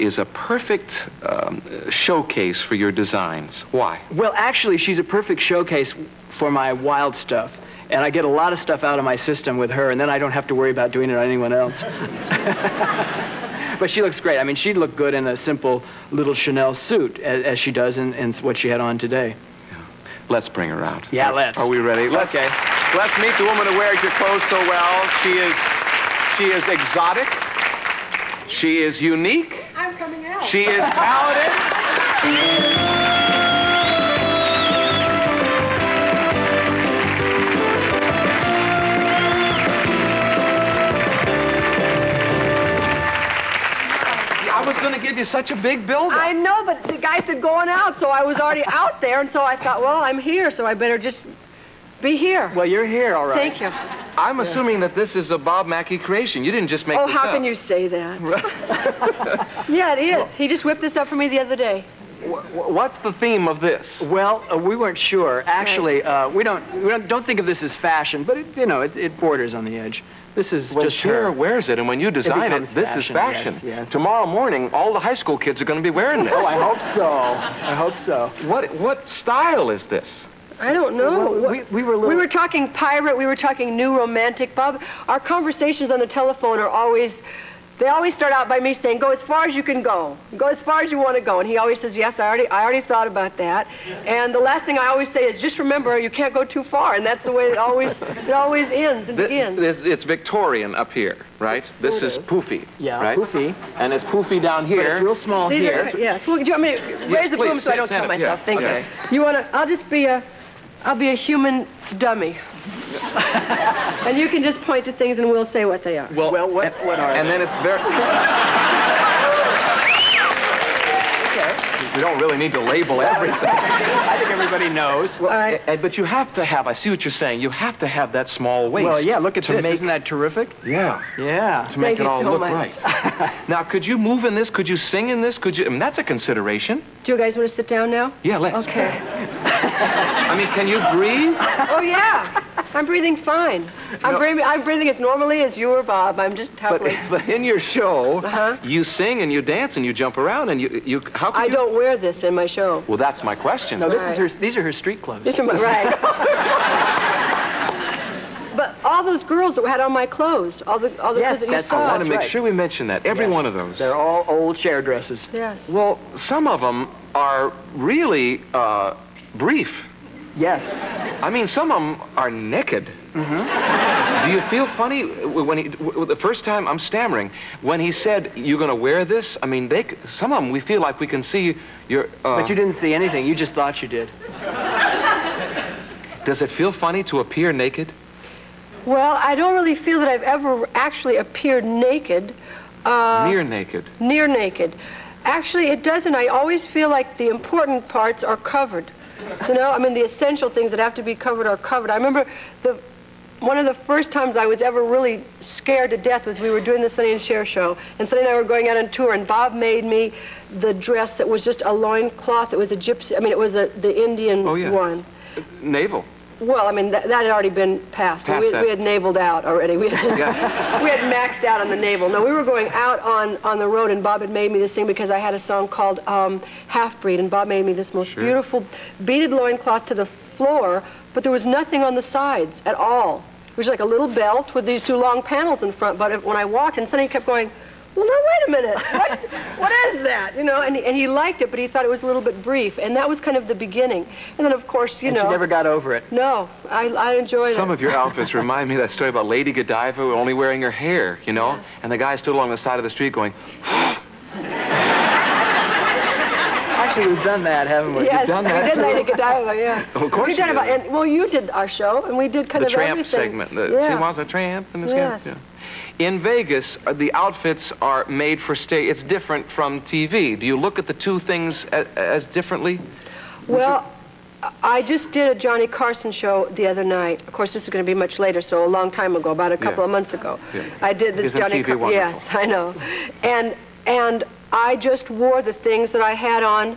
is a perfect showcase for your designs. Why? Well, actually, she's a perfect showcase for my wild stuff. And I get a lot of stuff out of my system with her, and then I don't have to worry about doing it on anyone else. But she looks great. I mean, she'd look good in a simple little Chanel suit, as she does in what she had on today. Let's bring her out. Yeah, let's. Are we ready? Let's meet the woman who wears your clothes so well. She is exotic. She is unique. I'm coming out. She is talented. I was going to give you such a big build-up. I know, but the guy said going out, so I was already out there, and so I thought, well, I'm here, so I better just be here. Well, you're here, all right. Thank you. I'm assuming that this is a Bob Mackie creation. You didn't just make this up. Oh, how can you say that? Yeah, it is. He just whipped this up for me the other day. What's the theme of this? Well, we weren't sure. Actually, we don't think of this as fashion, but it borders on the edge. This is when just Cher her. wears it, and when you design it, this is fashion. Yes, yes. Tomorrow morning, all the high school kids are going to be wearing this. Oh, I hope so. I hope so. What style is this? I don't know. Well, we were talking pirate. We were talking new romantic. Bob, our conversations on the telephone are always. They always start out by me saying, "Go as far as you can go. Go as far as you want to go." And he always says, "Yes, I already thought about that." And the last thing I always say is, "Just remember, you can't go too far." And that's the way it always ends and begins. It's Victorian up here, right? This is poofy. Yeah, right? poofy. And it's poofy down here. But it's real small here. Yes. Well, do you want me to raise the please, boom so I don't stand kill up, myself? yeah. Thank Okay. you. You wanna? I'll be a human dummy. And you can just point to things and we'll say what they are. Well, what are and they? then it's very... Okay. We don't really need to label everything. I think everybody knows. Well, all right. But you have to have, I see what you're saying, you have to have that small waist. Well, yeah, look at this. Isn't Isn't that terrific? Yeah. Yeah. To make Thank it all you so look much. right. Now, could you move in this? Could you sing in this? I mean, that's a consideration. Do you guys want to sit down now? Yeah, let's. Okay. I mean, can you breathe? Oh, yeah. I'm breathing fine. I'm breathing as normally as you or Bob. I'm just happily... But in your show, Uh-huh. you sing and you dance and you jump around and you how can I you... don't wear this in my show. Well, that's my question. No, Right. these are her street clothes. These are my... Right. But all those girls that had on my clothes, all the Yes, clothes that you that's- saw... I want to make right. sure we mention that. Every Yes. one of those. They're all old Cher dresses. Yes. Well, some of them are really brief. Yes. I mean, some of them are naked. Mm-hmm. Do you feel funny when the first time, I'm stammering, when he said, "You're going to wear this"? I mean, some of them, we feel like we can see your... But you didn't see anything. You just thought you did. Does it feel funny to appear naked? Well, I don't really feel that I've ever actually appeared naked. Near naked. Near naked. Actually, it doesn't. I always feel like the important parts are covered. You know, I mean, the essential things that have to be covered are covered. I remember one of the first times I was ever really scared to death was we were doing the Sonny and Cher show, and Sonny and I were going out on tour, and Bob made me the dress that was just a loincloth. It was a gypsy, I mean, it was the Indian one. Navel. Well, I mean, that had already been passed. Past We that. had naveled out already. We had we had maxed out on the navel. No, we were going out on the road, and Bob had made me this thing because I had a song called Half Breed, and Bob made me this most beautiful beaded loincloth to the floor, but there was nothing on the sides at all. It was like a little belt with these two long panels in front, but when I walked, and Sonny kept going, "Well, no, wait a minute. What is that?" You know, and he liked it, but he thought it was a little bit brief, and that was kind of the beginning. And then, of course, you know... She never got over it. No, I enjoyed it. Some of your outfits remind me of that story about Lady Godiva only wearing her hair, you know? Yes. And the guy stood along the side of the street going... Actually, we've done that, haven't we? Yes, done that we did too? Lady Godiva, yeah. Of course we did you did. well, you did our show, and we did kind The of tramp everything. segment. Yeah. She was a tramp in the Yes. skin. Yeah. In Vegas, the outfits are made for stage. It's different from TV. Do you look at the two things as differently? Well, I just did a Johnny Carson show the other night. Of course, this is going to be much later, so a long time ago, about a couple of months ago. Yeah. I did this Isn't Johnny TV Carson. Yes, I know. And I just wore the things that I had on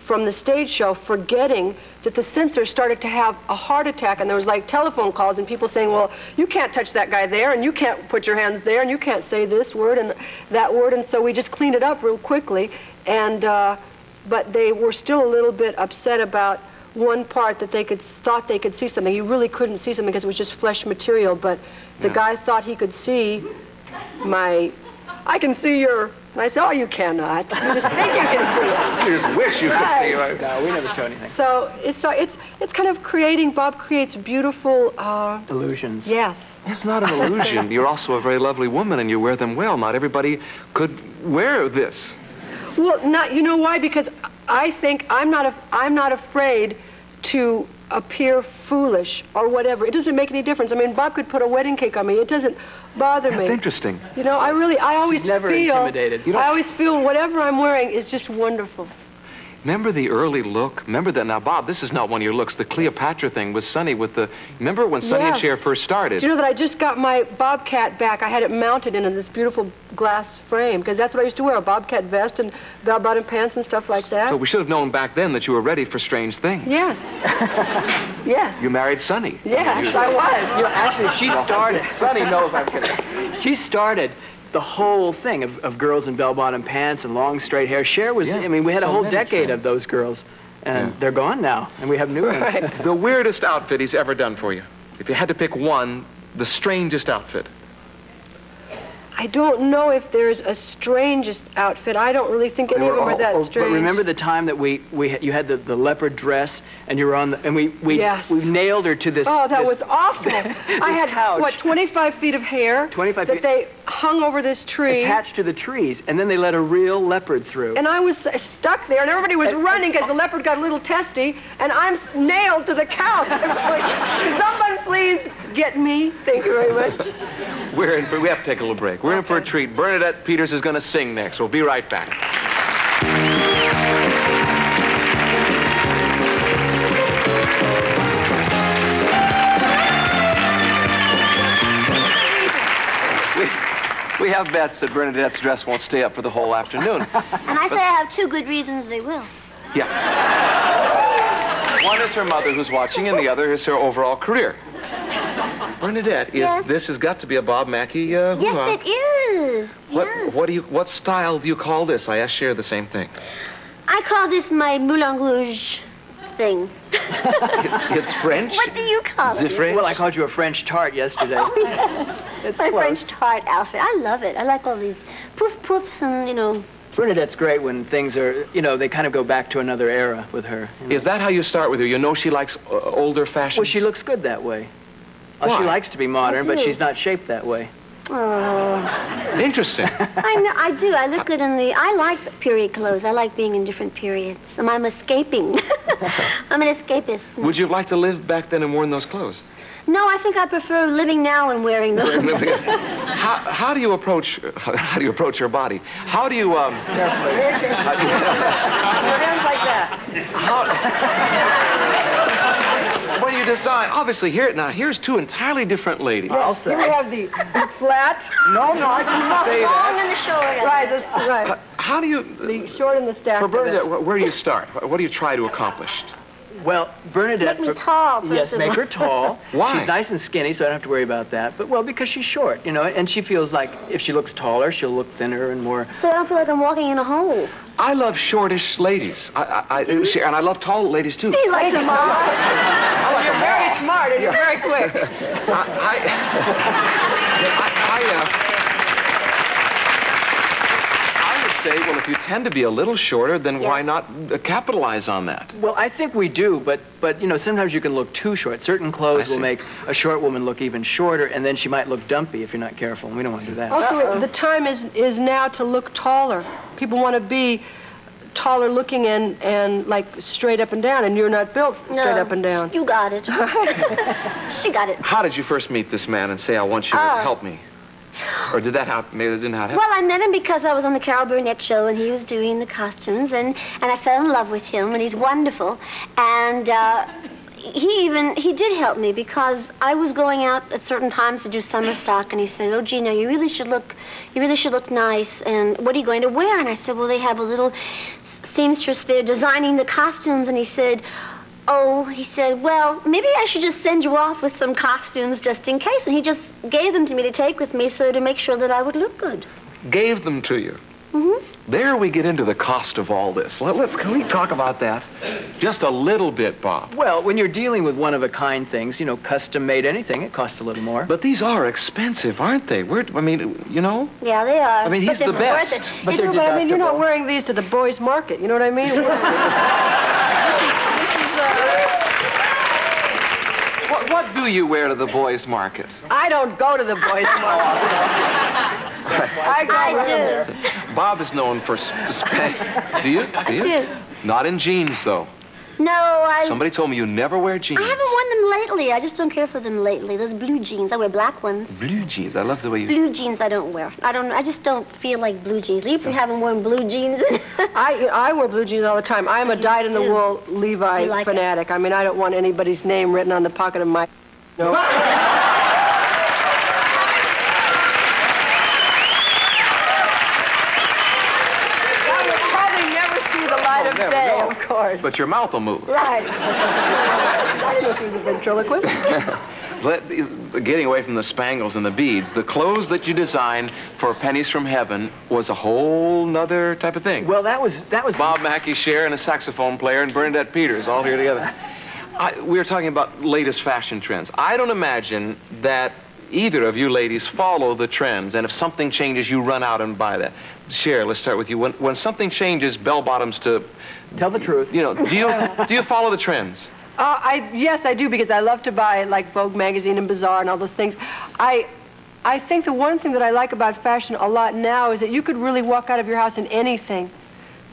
from the stage show, forgetting that the censors started to have a heart attack, and there was like telephone calls and people saying, well, you can't touch that guy there, and you can't put your hands there, and you can't say this word and that word, and so we just cleaned it up real quickly, and but they were still a little bit upset about one part that they thought they could see something. You really couldn't see something because it was just flesh material, but the guy thought he could see I can see your... And I said, oh, you cannot. You just think you can see it. You just wish you could see it. No, we never show anything. So it's kind of creating, Bob creates beautiful... illusions. Yes. It's not an illusion. You're also a very lovely woman, and you wear them well. Not everybody could wear this. Well, you know why? Because I think I'm not afraid to appear foolish or whatever. It doesn't make any difference. I mean, Bob could put a wedding cake on me. It doesn't bother me. That's interesting. You know, I always She's never feel... intimidated. I always feel whatever I'm wearing is just wonderful. Remember the early look? Remember that? Now, Bob, this is not one of your looks. The Cleopatra thing with Sonny with the... Remember when Sonny and Cher first started? Do you know that I just got my Bobcat back? I had it mounted in this beautiful glass frame, because that's what I used to wear, a Bobcat vest and bell-bottom pants and stuff like that. So we should have known back then that you were ready for strange things. Yes. Yes. You married Sonny. Yes, I was. You know, actually, she started... Sonny knows I'm kidding. She started the whole thing of girls in bell-bottom pants and long straight hair. Cher was, I mean, we had a whole decade of those girls, and they're gone now, and we have new ones. The weirdest outfit he's ever done for you. If you had to pick one, the strangest outfit. I don't know if there's a strangest outfit. I don't really think any of them are that strange. But remember the time that you had the leopard dress, and you were on the, and we nailed her to this. Oh, that was awful. I had couch. What, 25 feet of hair 25 that feet. they hung over this tree. Attached to the trees, and then they let a real leopard through. And I was stuck there, and everybody was running because the leopard got a little testy, and I'm nailed to the couch. I'm going, can someone please get me? Thank you very much. We have to take a little break. We're in for a treat. Bernadette Peters is going to sing next. We'll be right back. We have bets that Bernadette's dress won't stay up for the whole afternoon. And I say I have two good reasons they will. Yeah. One is her mother who's watching, and the other is her overall career. Bernadette, this has got to be a Bob Mackie Yes, it is. What style do you call this? I asked Cher the same thing. I call this my Moulin Rouge thing. It's French? What do you call it? French? Well, I called you a French tart yesterday. Oh, yeah. It's My close. French tart outfit. I love it. I like all these poof-poofs and, you know. Bernadette's great when things are, you know, they kind of go back to another era with her. You know? Is that how you start with her? You know she likes older fashions? Well, she looks good that way. She likes to be modern, but she's not shaped that way. Oh. Interesting. I do. I look good in I like the period clothes. I like being in different periods. And I'm escaping. I'm an escapist. Would you have liked to live back then and worn those clothes? No, I think I prefer living now and wearing them. How do you approach your body? How do you Your hands like that. When you design, obviously here's two entirely different ladies. I'll say. Here we have the flat. No, I didn't say Long that. and the short. Right, right. How do you? The short and the stack. For Bernadette, where do you start? What do you try to accomplish? Well, Bernadette... Make me tall, first Yes, of make all. her tall. Why? She's nice and skinny, so I don't have to worry about that. But, well, because she's short, you know, and she feels like if she looks taller, she'll look thinner and more... So I don't feel like I'm walking in a hole. I love shortish ladies. And I love tall ladies too. He likes them all. You're very smart and you're very quick. I would say, well, if you tend to be a little shorter, then why not capitalize on that? Well, I think we do, but you know, sometimes you can look too short. Certain clothes will make a short woman look even shorter, and then she might look dumpy if you're not careful, and we don't want to do that. Also, the time is now to look taller. People want to be taller looking and like straight up and down, and you're not built straight up and down. You got it. She got it. How did you first meet this man and say, I want you to help me? Or did that happen? Maybe it didn't happen. Well, I met him because I was on the Carol Burnett show, and he was doing the costumes, and I fell in love with him, and he's wonderful. And he did help me because I was going out at certain times to do summer stock, and he said, "Oh, Gina, you really should look nice. And what are you going to wear?" And I said, "Well, they have a little seamstress there designing the costumes." And he said, "Well, maybe I should just send you off with some costumes just in case." And he just gave them to me to take with me, so to make sure that I would look good. Gave them to you. Mm-hmm. There we get into the cost of all this. Can we talk about that? Just a little bit, Bob. Well, when you're dealing with one-of-a-kind things, custom-made anything, it costs a little more. But these are expensive, aren't they? Yeah, they are. I mean, he's the best. But they're I mean, you're not deductible. wearing these to the boys' market. You know what I mean? What do you wear to the boys' market? I don't go to the boys' market. I do. Bob is known for Do you? do. Not in jeans, though. No, Somebody told me you never wear jeans. I haven't worn them lately. I just don't care for them lately. Those blue jeans. I wear black ones. Blue jeans. I love the way you... Blue jeans I don't wear. I just don't feel like blue jeans. Leave from having worn blue jeans. I wear blue jeans all the time. I'm a dyed-in-the-wool Levi fanatic. I mean, I don't want anybody's name written on the pocket of my... No. Never day, know. of course. But your mouth will move. Right. I didn't know she was a ventriloquist. Getting away from the spangles and the beads, the clothes that you designed for Pennies from Heaven was a whole nother type of thing. Well, that was Bob, Mackie, Cher, and a saxophone player, and Bernadette Peters all here together. We were talking about latest fashion trends. I don't imagine that either of you ladies follow the trends, and if something changes, you run out and buy that. Cher, let's start with you. When something changes, bell bottoms to... Tell the truth. Do you follow the trends? Yes, I do, because I love to buy, like, Vogue magazine and Bazaar and all those things. I think the one thing that I like about fashion a lot now is that you could really walk out of your house in anything.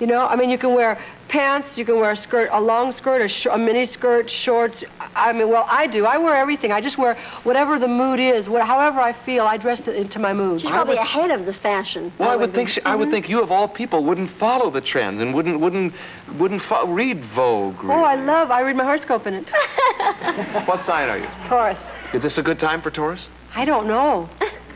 I mean, you can wear pants, you can wear a skirt, a long skirt, a mini skirt, shorts. I mean, well, I do. I wear everything. I just wear whatever the mood is, however I feel. I dress it into my mood. She's probably ahead of the fashion. Well, I would think you of all people wouldn't follow the trends and wouldn't read Vogue. Really. Oh, I read my horoscope in it. What sign are you? Taurus. Is this a good time for Taurus? I don't know.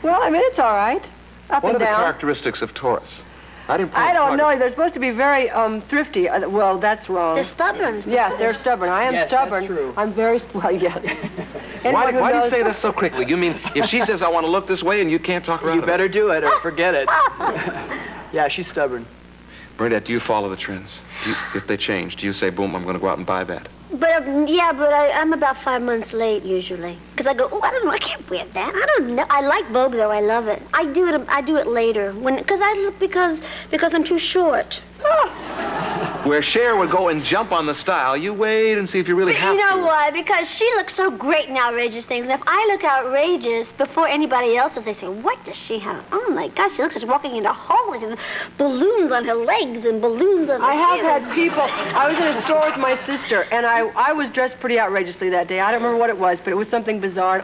Well, I mean, it's all right. Up what and down. What are the characteristics of Taurus? I don't know. They're supposed to be very thrifty. Well, that's wrong. They're stubborn. Yes, they're stubborn. I am stubborn. That's true. I'm very well. Yes. Why do you say that so quickly? You mean if she says I want to look this way and you can't talk around? You better do it or forget it. Yeah, she's stubborn. Bernadette, do you follow the trends? If they change, do you say, boom, I'm going to go out and buy that? But I'm about 5 months late usually, because I go, I don't know, I can't wear that. I don't know. I like Vogue though. I love it. I do it later because I'm too short. Where Cher would go and jump on the style, you wait and see if you really have to. You know why? Because she looks so great in outrageous things. And if I look outrageous before anybody else does, they say, what does she have? Oh my gosh, she looks like she's walking into holes and balloons on her legs and balloons on her I have hair. had people. I was in a store with my sister, and I was dressed pretty outrageously that day. I don't remember what it was, but it was something bizarre.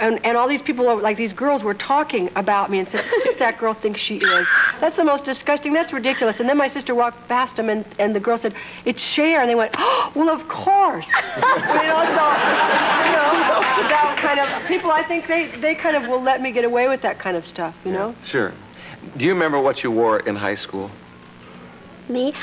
And all these people, like these girls, were talking about me and said, "Who does that girl think she is? That's the most disgusting. That's ridiculous." And then my sister walked past them, and the girl said, "It's Cher," and they went, "Oh, well, of course." That kind of people. I think they kind of will let me get away with that kind of stuff. You know? Sure. Do you remember what you wore in high school? Me?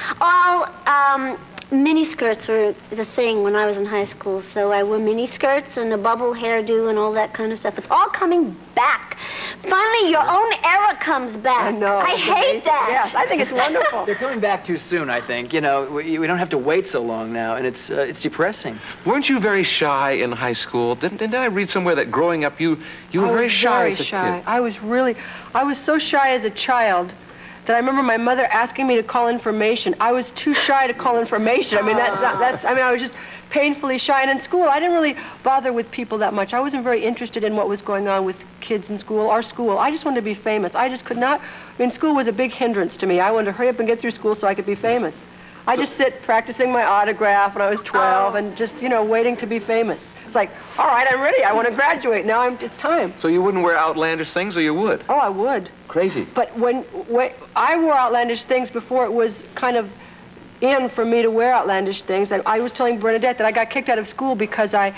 Mini skirts were the thing when I was in high school, so I wore mini skirts and a bubble hairdo and all that kind of stuff. It's all coming back. Finally, your own era comes back. I know. I hate that. Yes, I think it's wonderful. They're coming back too soon, I think. We don't have to wait so long now, and it's depressing. Weren't you very shy in high school? Didn't I read somewhere that growing up you were very shy as a kid? I was so shy as a child that I remember my mother asking me to call information. I was too shy to call information. I mean, I was just painfully shy. And in school, I didn't really bother with people that much. I wasn't very interested in what was going on with kids in school, our school. I just wanted to be famous. I just could not. I mean, school was a big hindrance to me. I wanted to hurry up and get through school so I could be famous. I just sit practicing my autograph when I was 12 and just, waiting to be famous. It's like, all right, I'm ready. I want to graduate. Now it's time. So you wouldn't wear outlandish things, or you would? Oh, I would. Crazy. But when I wore outlandish things before it was kind of in for me to wear outlandish things. And I was telling Bernadette that I got kicked out of school because I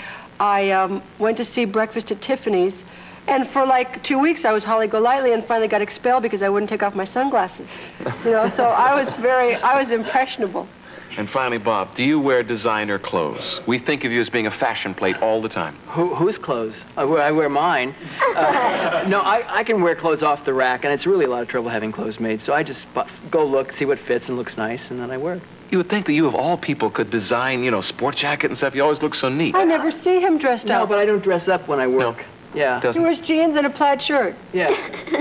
went to see Breakfast at Tiffany's, and for like 2 weeks I was Holly Golightly, and finally got expelled because I wouldn't take off my sunglasses. You know, so I was impressionable. And finally, Bob, do you wear designer clothes? We think of you as being a fashion plate all the time. Whose clothes? I wear mine. No, I can wear clothes off the rack, and it's really a lot of trouble having clothes made. So I just go look, see what fits and looks nice, and then I wear it. You would think that you, of all people, could design, you know, sport jacket and stuff. You always look so neat. I never see him dressed up. No, but I don't dress up when I work. No. Yeah. He wears jeans and a plaid shirt. Yeah.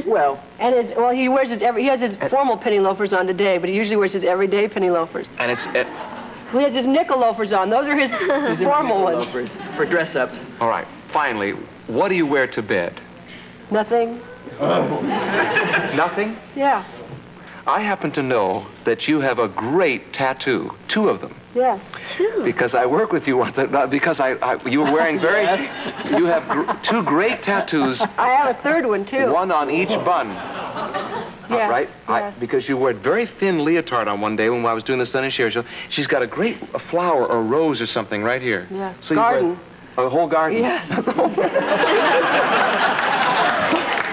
Well. And he wears he has his formal penny loafers on today, but he usually wears his everyday penny loafers. And it's... He has his nickel loafers on. Those are his formal ones. Loafers for dress up. All right. Finally, what do you wear to bed? Nothing. Nothing? Yeah. I happen to know that you have a great tattoo, 2 of them. Yeah. 2? Because I worked with you once, because you were wearing very... You have 2 great tattoos. I have a 3rd one, too. 1 on each bun. Yes, Right? yes. Because you wore a very thin leotard on one day when I was doing the Sun and Cher show. She's got a great flower or rose or something right here. Yes, So garden. A whole garden? Yes.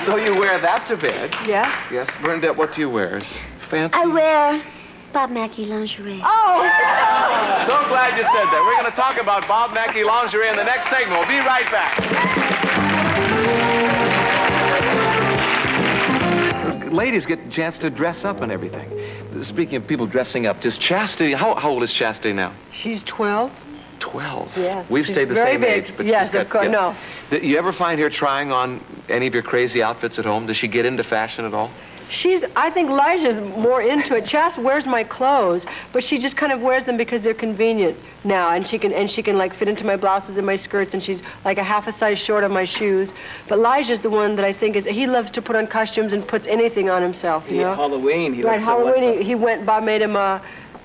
So you wear that to bed? Yes. Yes. Bernadette, what do you wear? Is it fancy? I wear Bob Mackie lingerie. Oh! So glad you said that. We're going to talk about Bob Mackie lingerie in the next segment. We'll be right back. Ladies get a chance to dress up and everything. Speaking of people dressing up, does Chastity, how old is Chastity now? She's 12. 12. Yes. We've she's stayed the very same big. age, but yes, she's got, of course. yeah. No. Do you ever find her trying on any of your crazy outfits at home? Does she get into fashion at all? I think Elijah's more into it. Chas wears my clothes, but she just kind of wears them because they're convenient now, and she can like fit into my blouses and my skirts, and she's like a half a size short on my shoes. But Elijah's the one that I think he loves to put on costumes and puts anything on himself, you know? Halloween. Right, Halloween, Bob made him a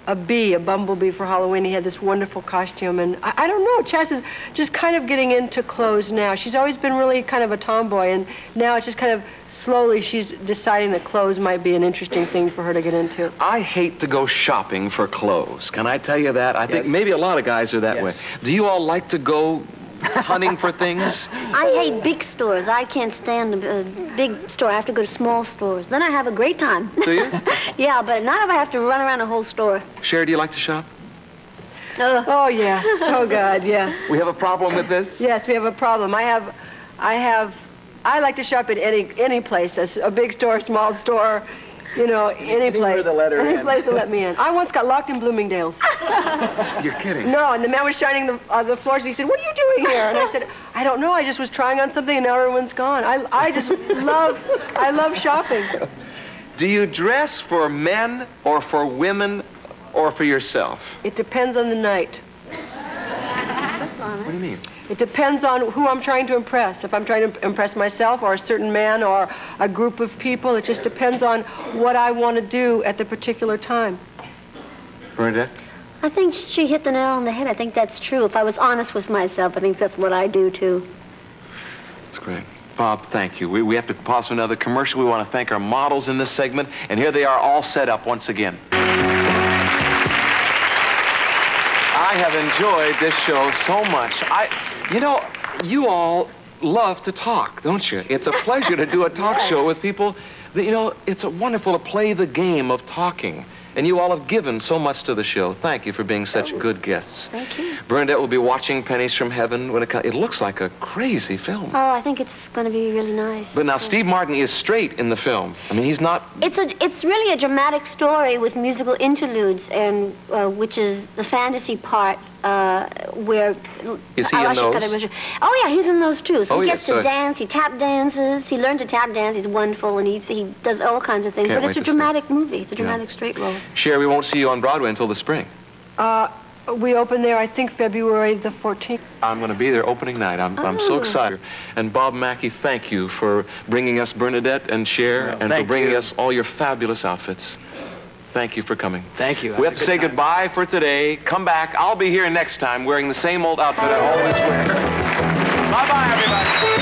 bumblebee for Halloween. He had this wonderful costume, and I don't know, Chas is just kind of getting into clothes now. She's always been really kind of a tomboy, and now it's just kind of slowly she's deciding that clothes might be an interesting thing for her to get into. I hate to go shopping for clothes. Can I tell you that? I think Yes. maybe a lot of guys are that Yes. way. Do you all like to go hunting for things? I hate big stores. I can't stand a big store. I have to go to small stores. Then I have a great time. Do you? Yeah, but not if I have to run around a whole store. Cher, do you like to shop? Oh, yes, so good, yes. We have a problem with this? Yes, we have a problem. I like to shop at any place, a big store, small store, you know, any place. to let her any in. place to let me in. I once got locked in Bloomingdale's. You're kidding. No, and the man was shining the floors. He said, "What are you doing here?" And I said, "I don't know. I just was trying on something, and now everyone's gone." I just love shopping. Do you dress for men or for women or for yourself? It depends on the night. What do you mean? It depends on who I'm trying to impress. If I'm trying to impress myself or a certain man or a group of people, it just depends on what I want to do at the particular time. Bernadette? I think she hit the nail on the head. I think that's true. If I was honest with myself, I think that's what I do, too. That's great. Bob, thank you. We have to pause for another commercial. We want to thank our models in this segment, and here they are all set up once again. I have enjoyed this show so much. You know, you all love to talk, don't you? It's a pleasure to do a talk show with people that, you know, it's wonderful to play the game of talking. And you all have given so much to the show. Thank you for being such good guests. Thank you. Bernadette will be watching Pennies from Heaven when it looks like a crazy film. Oh, I think it's going to be really nice. But now Steve Martin is straight in the film. I mean, he's not... It's really a dramatic story with musical interludes, and which is the fantasy part where... Is he in those? Oh, yeah, he's in those, too. So Oh, he yeah, gets to dance, he tap dances, he learned to tap dance, he's wonderful, and he does all kinds of things. Can't But it's wait a to see it. dramatic movie. It's a dramatic straight role. Cher, we won't see you on Broadway until the spring. We open there, I think, February the 14th. I'm going to be there opening night. I'm so excited. And Bob Mackie, thank you for bringing us Bernadette and Cher, and for thank bringing you. us all your fabulous outfits. Thank you for coming. Thank you. We have to say goodbye for today. Come back. I'll be here next time wearing the same old outfit I always wear. Bye-bye, everybody.